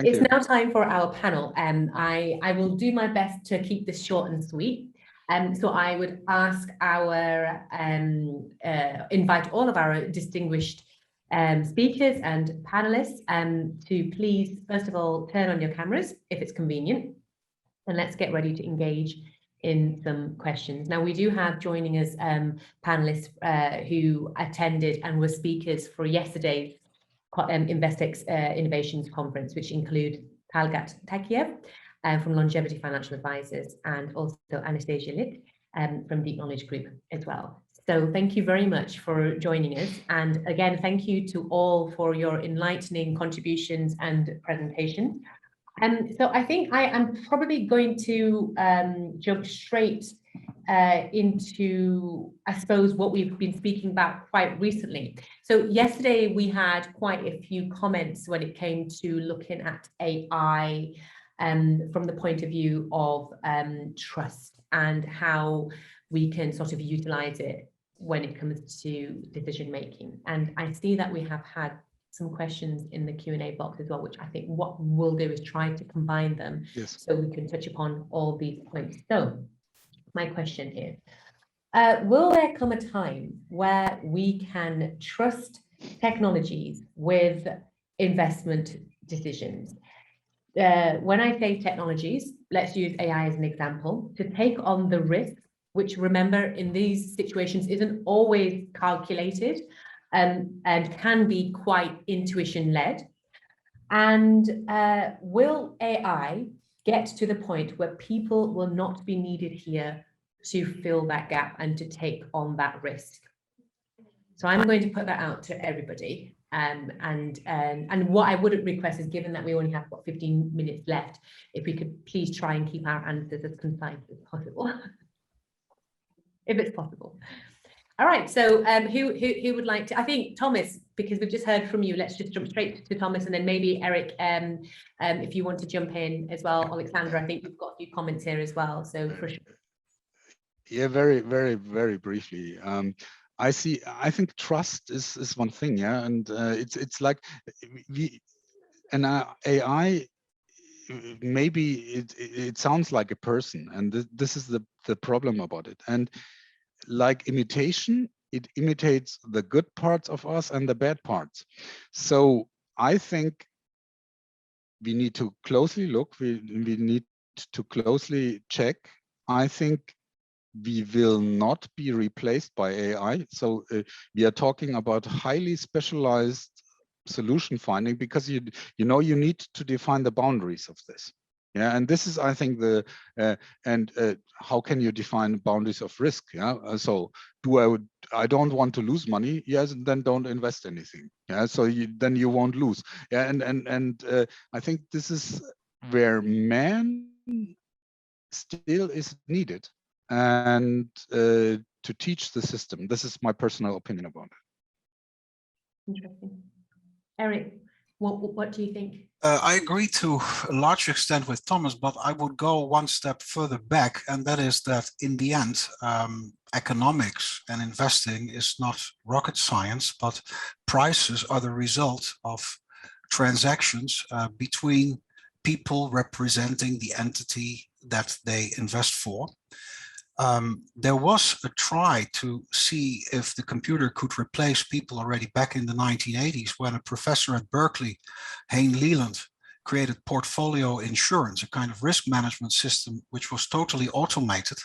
It's you. now time for our panel. I will do my best to keep this short and sweet. So I would ask our, invite all of our distinguished speakers and panelists to please, first of all, turn on your cameras if it's convenient, and let's get ready to engage in some questions. Now, we do have joining us panelists who attended and were speakers for yesterday's InvestTech Innovations conference, which include Talgat Takiev from Longevity Financial Advisors, and also Anastasia Lit from Deep Knowledge Group as well. So thank you very much for joining us. And again, thank you to all for your enlightening contributions and presentations. So I think I am probably going to jump straight into, I suppose, what we've been speaking about quite recently. So yesterday we had quite a few comments when it came to looking at AI from the point of view of trust and how we can sort of utilize it when it comes to decision making. And I see that we have had some questions in the Q&A box as well, which I think what we'll do is try to combine them, yes, so we can touch upon all these points. So my question here, will there come a time where we can trust technologies with investment decisions? When I say technologies, let's use AI as an example, to take on the risk, which, remember, in these situations isn't always calculated and can be quite intuition-led. And will AI get to the point where people will not be needed here to fill that gap and to take on that risk? So I'm going to put that out to everybody. And what I would request is, given that we only have, what, 15 minutes left, if we could please try and keep our answers as concise as possible, if it's possible. All right, so who would like to? I think Thomas, because we've just heard from you, let's just jump straight to Thomas, and then maybe Eric, if you want to jump in as well. Alexandra, I think we've got a few comments here as well, so for sure. Yeah, very briefly. I think trust is one thing, yeah, and it's like AI. Maybe it sounds like a person, and this is the problem about it. And like imitation, it imitates the good parts of us and the bad parts. So I think we need to closely look. We need to closely check. I think we will not be replaced by AI. So we are talking about highly specialized solution finding, because you need to define the boundaries of this. Yeah, and this is, I think, how can you define boundaries of risk? Yeah, so I don't want to lose money. Yes, then don't invest anything. Yeah, so then you won't lose. Yeah, and I think this is where man still is needed, and to teach the system. This is my personal opinion about it. Interesting. Eric, what do you think? I agree to a large extent with Thomas, but I would go one step further back, and that is that in the end, economics and investing is not rocket science, but prices are the result of transactions between people representing the entity that they invest for. There was a try to see if the computer could replace people already back in the 1980s, when a professor at Berkeley, Hein Leland, created portfolio insurance, a kind of risk management system which was totally automated.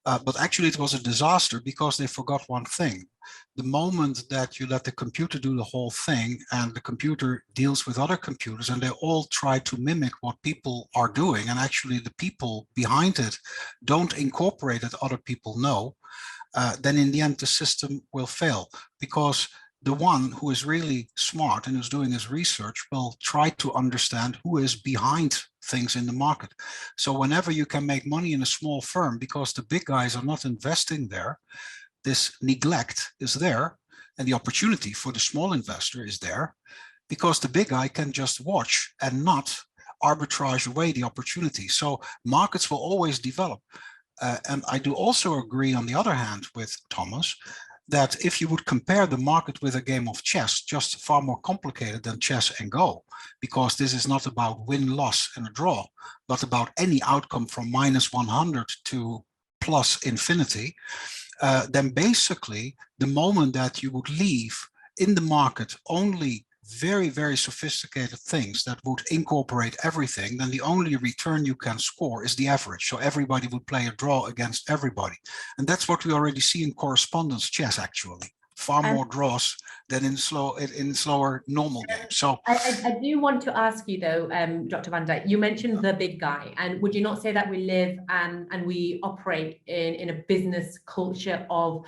But actually it was a disaster, because they forgot one thing. The moment that you let the computer do the whole thing, and the computer deals with other computers, and they all try to mimic what people are doing, and actually the people behind it don't incorporate that other people know, then in the end the system will fail, because the one who is really smart and who's doing his research will try to understand who is behind things in the market. So whenever you can make money in a small firm because the big guys are not investing there, this neglect is there, and the opportunity for the small investor is there, because the big guy can just watch and not arbitrage away the opportunity. So markets will always develop. And I do also agree, on the other hand, with Thomas, that if you would compare the market with a game of chess, just far more complicated than chess and Go, because this is not about win-loss and a draw, but about any outcome from -100 to plus infinity, then basically the moment that you would leave in the market only very, very sophisticated things that would incorporate everything, then the only return you can score is the average. So everybody would play a draw against everybody. And that's what we already see in correspondence chess, actually. Far more draws than in slower normal games. So I do want to ask you though, Dr. Van Dijk, you mentioned the big guy, and would you not say that we live and we operate in a business culture of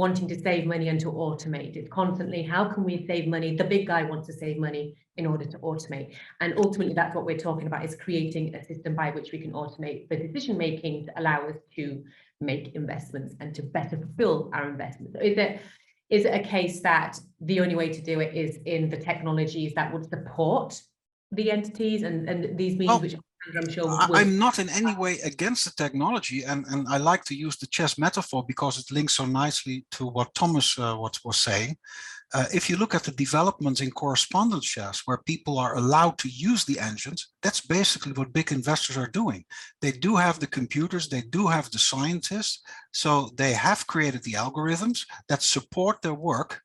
wanting to save money and to automate it constantly? How can we save money? The big guy wants to save money in order to automate, and ultimately that's what we're talking about, is creating a system by which we can automate the decision making to allow us to make investments and to better fulfill our investments. Is it a case that the only way to do it is in the technologies that would support the entities and these means, which I'm sure I'm not in any way against the technology, and I like to use the chess metaphor because it links so nicely to what Thomas was saying. If you look at the developments in correspondence chess, where people are allowed to use the engines, that's basically what big investors are doing. They do have the computers, they do have the scientists, so they have created the algorithms that support their work,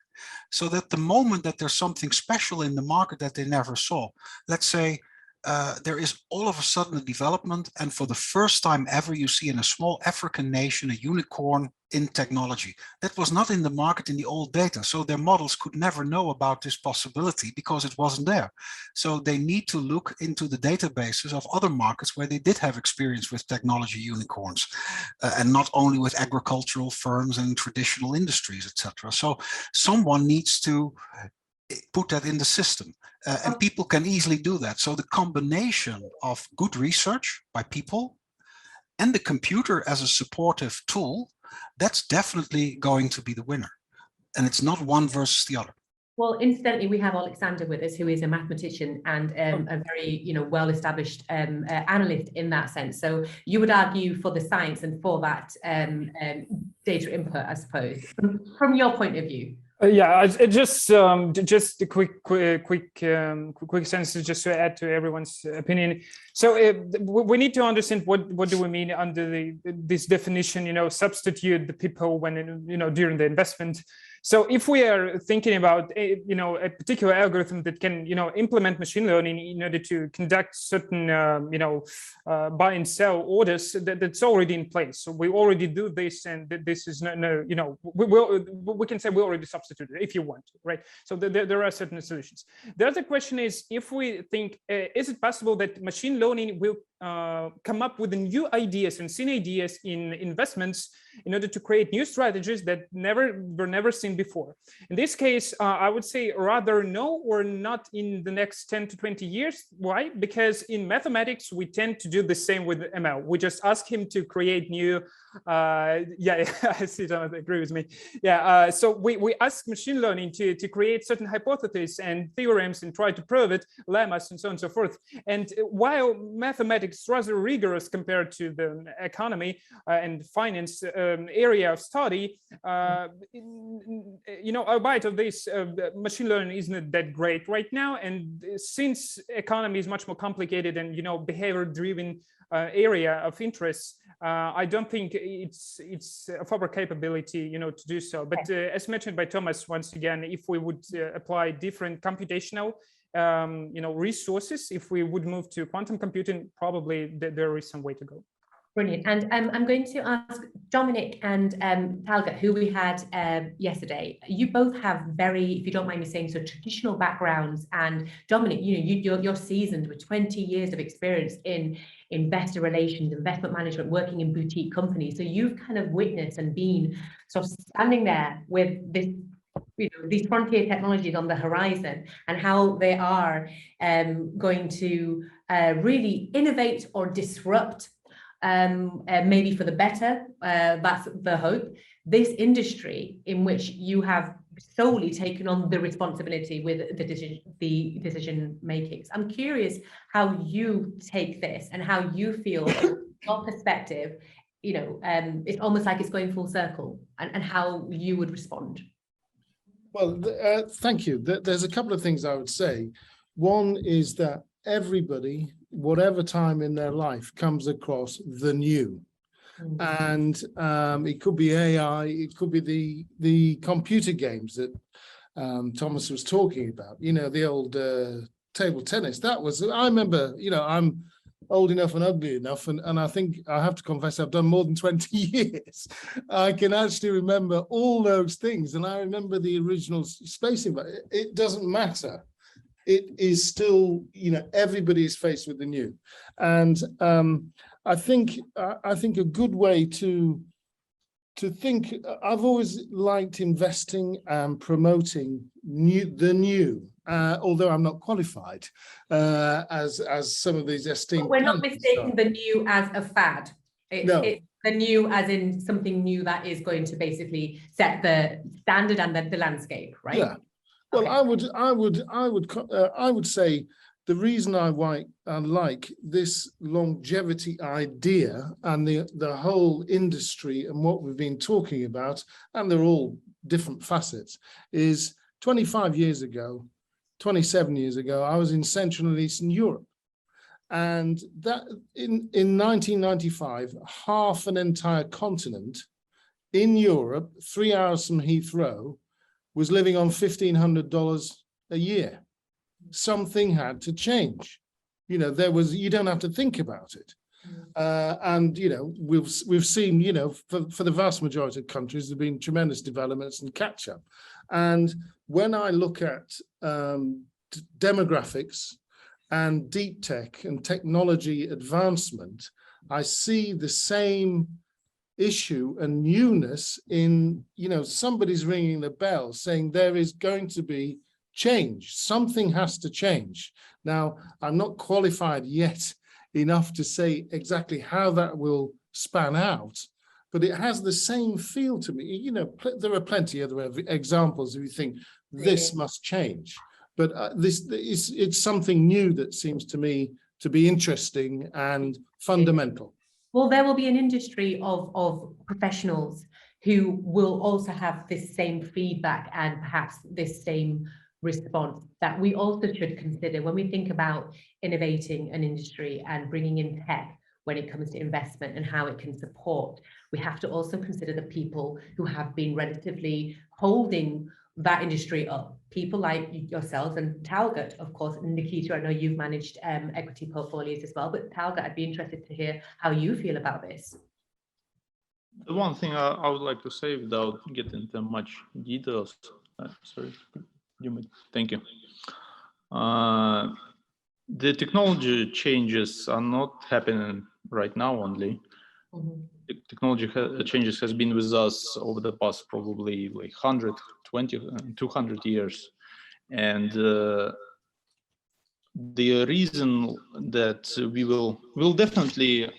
so that the moment that there's something special in the market that they never saw, let's say there is all of a sudden a development, and for the first time ever you see in a small African nation a unicorn in technology. That was not in the market in the old data, so their models could never know about this possibility because it wasn't there. So they need to look into the databases of other markets where they did have experience with technology unicorns, and not only with agricultural firms and traditional industries, etc. So someone needs to put that in the system, and people can easily do that. So the combination of good research by people and the computer as a supportive tool, that's definitely going to be the winner. And it's not one versus the other. Well, incidentally, we have Alexander with us, who is a mathematician and a very, well-established analyst in that sense. So you would argue for the science and for that data input, I suppose, from your point of view. Yeah, just a quick sentence just to add to everyone's opinion. So we need to understand what do we mean under this definition. Substitute the people when during the investment. So if we are thinking about a particular algorithm that can implement machine learning in order to conduct certain buy and sell orders, that's already in place. So we already do this, and this is we can say we already substituted if you want, right? So there are certain solutions. The other question is, if we think, is it possible that machine learning will come up with new ideas and seen ideas in investments in order to create new strategies that were never seen before? In this case, I would say rather no, or not in the next 10 to 20 years. Why? Because in mathematics, we tend to do the same with ML. We just ask him to create new, I see Jonathan agree with me. Yeah, so we ask machine learning to create certain hypotheses and theorems and try to prove it, lemmas and so on and so forth. And while mathematics is rather rigorous compared to the economy and finance area of study, albeit of this, machine learning isn't that great right now. And since economy is much more complicated and behavior-driven area of interest, I don't think it's of our capability, to do so. But as mentioned by Thomas, once again, if we would apply different computational resources, if we would move to quantum computing, probably there is some way to go. Brilliant. And I'm going to ask Dominic and Talga, who we had yesterday. You both have very, if you don't mind me saying so, traditional backgrounds. And Dominic, you're seasoned with 20 years of experience in investor relations, investment management, working in boutique companies. So you've kind of witnessed and been sort of standing there with this, these frontier technologies on the horizon, and how they are going to really innovate or disrupt, maybe for the better, that's the hope, this industry in which you have solely taken on the responsibility with the decision makings. I'm curious how you take this and how you feel, from your perspective, it's almost like it's going full circle, and how you would respond. Well, thank you. There's a couple of things I would say. One is that everybody, whatever time in their life, comes across the new. And it could be AI, it could be the computer games that Thomas was talking about, the old table tennis. I remember, I'm old enough and ugly enough, and I think I have to confess I've done more than 20 years. I can actually remember all those things, and I remember the original spacing, but it doesn't matter. It is still, everybody is faced with the new. And I think a good way to think, I've always liked investing and promoting the new, although I'm not qualified as some of these esteemed. But we're not mistaking the new as a fad. It's the new as in something new that is going to basically set the standard and the landscape, right? Yeah. Well, okay. I would say the reason I like this longevity idea and the whole industry and what we've been talking about, and they're all different facets, is 27 years ago, I was in Central and Eastern Europe. And that in 1995, half an entire continent in Europe, 3 hours from Heathrow, was living on $1,500 a year. Something had to change. You don't have to think about it. And we've seen, for the vast majority of countries, there have been tremendous developments and catch up. And when I look at demographics and deep tech and technology advancement, I see the same issue and newness in, somebody's ringing the bell saying there is going to be change. Something has to change. Now, I'm not qualified yet enough to say exactly how that will span out, but it has the same feel to me. There are plenty of other examples if you think this must change, but it's something new that seems to me to be interesting and fundamental. Well, there will be an industry of professionals who will also have this same feedback and perhaps this same response that we also should consider when we think about innovating an industry and bringing in tech when it comes to investment and how it can support. We have to also consider the people who have been relatively holding that industry up. People like yourselves and Talgut, of course. Nikita, I know you've managed equity portfolios as well, but Talgut, I'd be interested to hear how you feel about this. The one thing I would like to say without getting into much details, thank you. The technology changes are not happening right now only. The technology changes has been with us over the past probably like 120, 200 years. And the reason that we'll definitely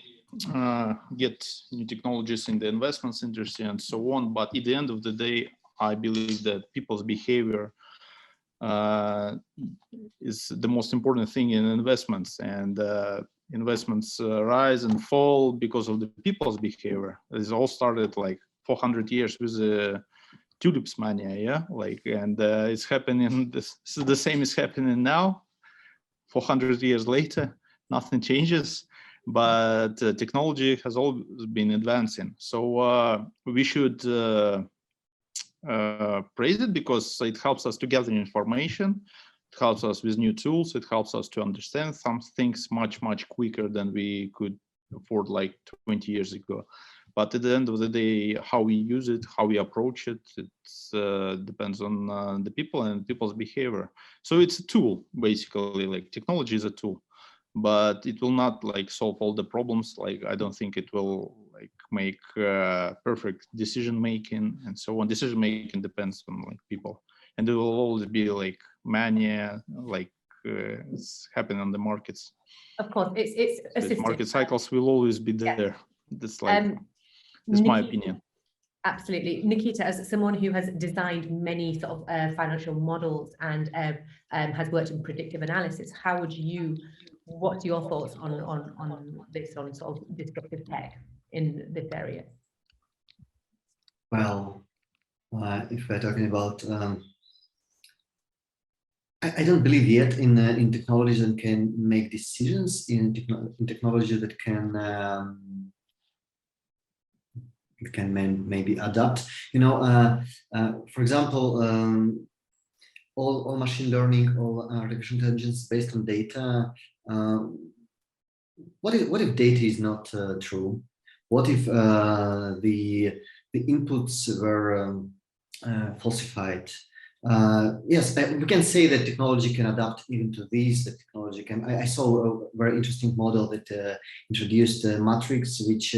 get new technologies in the investments industry and so on. But at the end of the day, I believe that people's behavior is the most important thing in investments, and investments rise and fall because of the people's behavior. It all started like 400 years with the tulips mania, and it's happening. The same is happening now. 400 years later, nothing changes, but technology has always been advancing. So we should praise it because it helps us to gather information. It helps us with new tools. It helps us to understand some things much quicker than we could afford like 20 years ago. But at the end of the day, how we use it, how we approach it, it depends on the people and people's behavior. So it's a tool, basically. Like technology is a tool, but it will not like solve all the problems. Like I don't think it will like make perfect decision making and so on. Decision making depends on like people, and there will always be like mania, like it's happening on the markets. Of course, it's assisted. Market cycles will always be there. That's like that's my opinion. Absolutely. Nikita, as someone who has designed many sort of financial models and has worked in predictive analysis, what's your thoughts on this, on sort of disruptive tech? in this area? Well, if we're talking about, I don't believe yet in technologies that can make decisions, in technology that can maybe adapt. You know, for example, all machine learning, all artificial intelligence based on data. What if data is not true? What if the inputs were falsified? Yes, we can say that technology can adapt even to these. That technology can. I saw a very interesting model that introduced matrix, which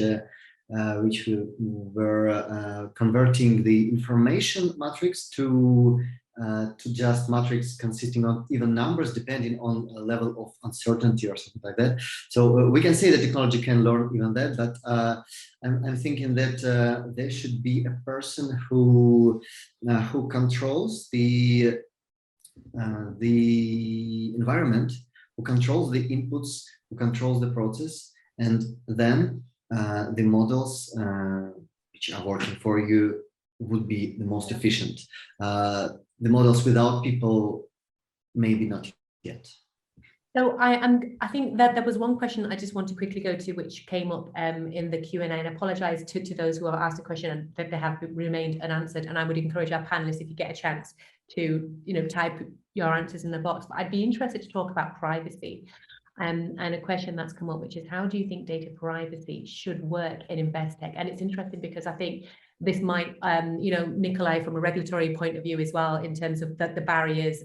were converting the information matrix to just matrix consisting of even numbers depending on a level of uncertainty or something like that. So we can say that technology can learn even that, but I'm thinking that there should be a person who controls the environment, who controls the inputs, who controls the process, and then the models which are working for you would be the most efficient. The models without people, maybe not yet. So I think that there was one question I just want to quickly go to, which came up in the Q&A, and I apologize to those who have asked a question and that they have remained unanswered. And I would encourage our panelists, if you get a chance, to type your answers in the box. But I'd be interested to talk about privacy. And a question that's come up, which is, how do you think data privacy should work in InvestTech? And it's interesting because I think this might, Nikolai, from a regulatory point of view as well, in terms of the barriers,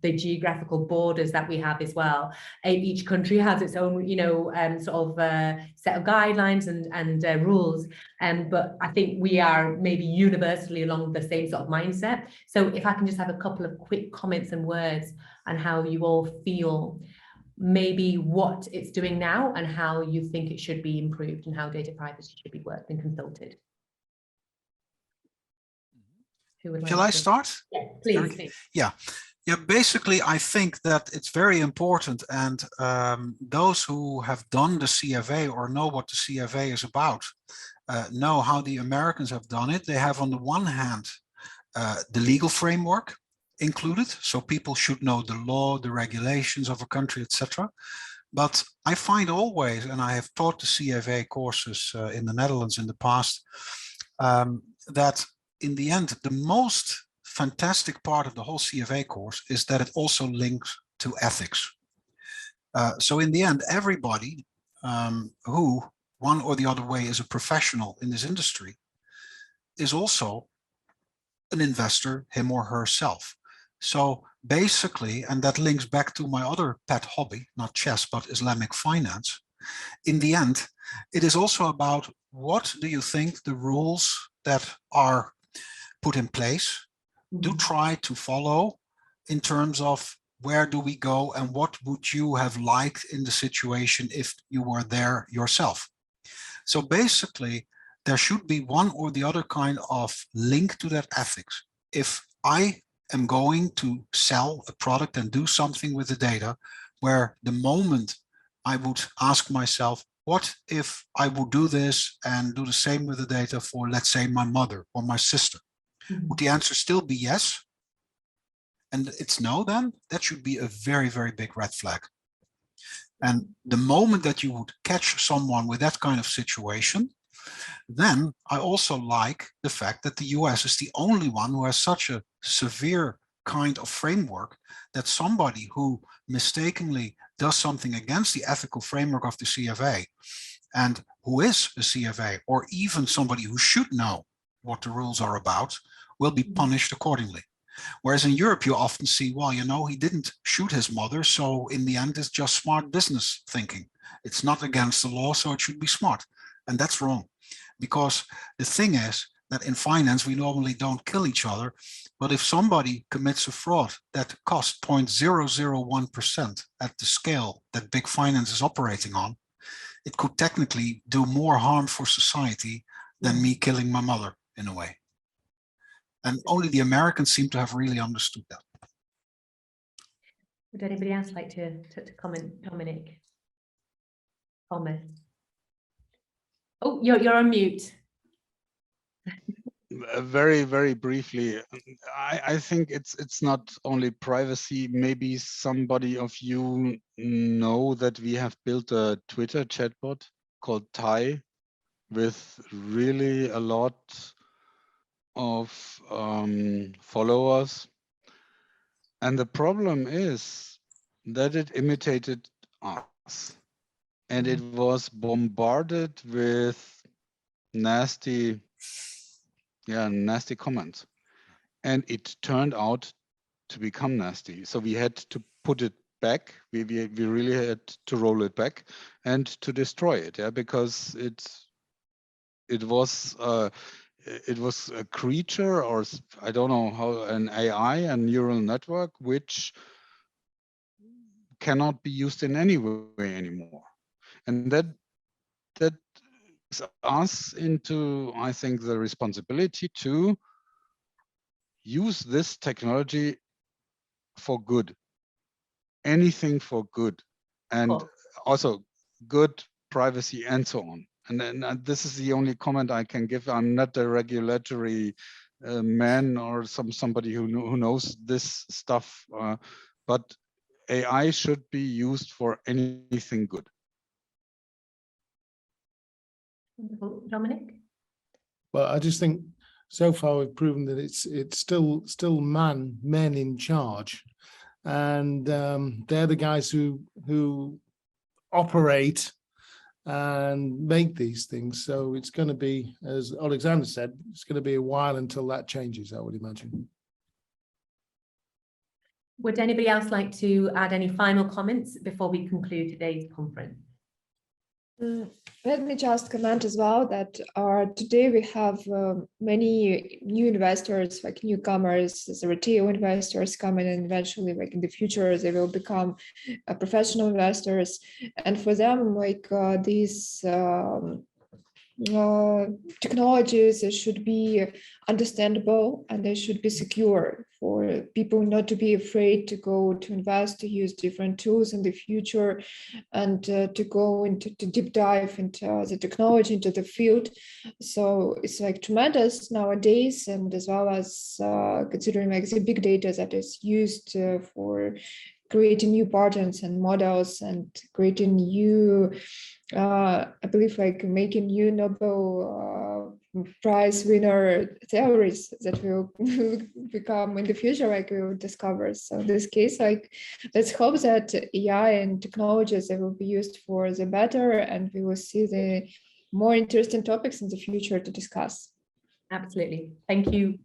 the geographical borders that we have as well. Each country has its own, set of guidelines and rules. But I think we are maybe universally along the same sort of mindset. So if I can just have a couple of quick comments and words on how you all feel, maybe what it's doing now and how you think it should be improved and how data privacy should be worked and consulted. Shall I start? Yeah, please. Yeah. Basically, I think that it's very important, and those who have done the CFA or know what the CFA is about know how the Americans have done it. They have, on the one hand, the legal framework included, so people should know the law, the regulations of a country, etc. But I find always, and I have taught the CFA courses in the Netherlands in the past, that in the end, the most fantastic part of the whole CFA course is that it also links to ethics. So in the end, everybody who one or the other way is a professional in this industry is also an investor, him or herself. So basically, and that links back to my other pet hobby, not chess, but Islamic finance. In the end, it is also about, what do you think the rules that are put in place do try to follow, in terms of where do we go and what would you have liked in the situation if you were there yourself. So basically, there should be one or the other kind of link to that ethics. If I am going to sell a product and do something with the data, where the moment I would ask myself, what if I would do this and do the same with the data for, let's say, my mother or my sister? Would the answer still be yes? And it's no, then that should be a very, very big red flag. And the moment that you would catch someone with that kind of situation, then I also like the fact that the US is the only one who has such a severe kind of framework that somebody who mistakenly does something against the ethical framework of the CFA, and who is a CFA, or even somebody who should know what the rules are about, will be punished accordingly. Whereas in Europe, you often see, well, he didn't shoot his mother, so in the end, it's just smart business thinking. It's not against the law, so it should be smart. And that's wrong. Because the thing is that in finance, we normally don't kill each other. But if somebody commits a fraud that costs 0.001% at the scale that big finance is operating on, it could technically do more harm for society than me killing my mother, in a way. And only the Americans seem to have really understood that. Would anybody else like to comment, Dominic? Thomas? Oh, you're on mute. Very, very briefly, I think it's not only privacy. Maybe somebody of you know that we have built a Twitter chatbot called Tai with really a lot of followers. And the problem is that it imitated us. And it was bombarded with nasty comments. And it turned out to become nasty. So we had to put it back. We really had to roll it back and to destroy it, because it was a creature, or I don't know how, an AI, a neural network, which cannot be used in any way anymore. And that brings us into, I think, the responsibility to use this technology for good, anything for good, and also good privacy and so on. And then this is the only comment I can give. I'm not a regulatory man or somebody who knows this stuff, but AI should be used for anything good. Wonderful. Dominic? Well, I just think so far we've proven that it's still men in charge, and they're the guys who operate and make these things. So it's going to be, as Alexander said, it's going to be a while until that changes, I would imagine. Would anybody else like to add any final comments before we conclude today's conference? Let me just comment as well that today we have many new investors, like newcomers, the retail investors coming, and eventually, like in the future, they will become professional investors. And for them, like these technologies should be understandable, and they should be secure for people not to be afraid to go to invest, to use different tools in the future, and to go into deep dive into the technology, into the field. So it's like tremendous nowadays, and as well as considering like the big data that is used for creating new patterns and models and creating new, I believe, like making new Nobel Prize winner theories that will become in the future, like we will discover. So in this case, like, let's hope that AI and technologies that will be used for the better, and we will see the more interesting topics in the future to discuss. Absolutely. Thank you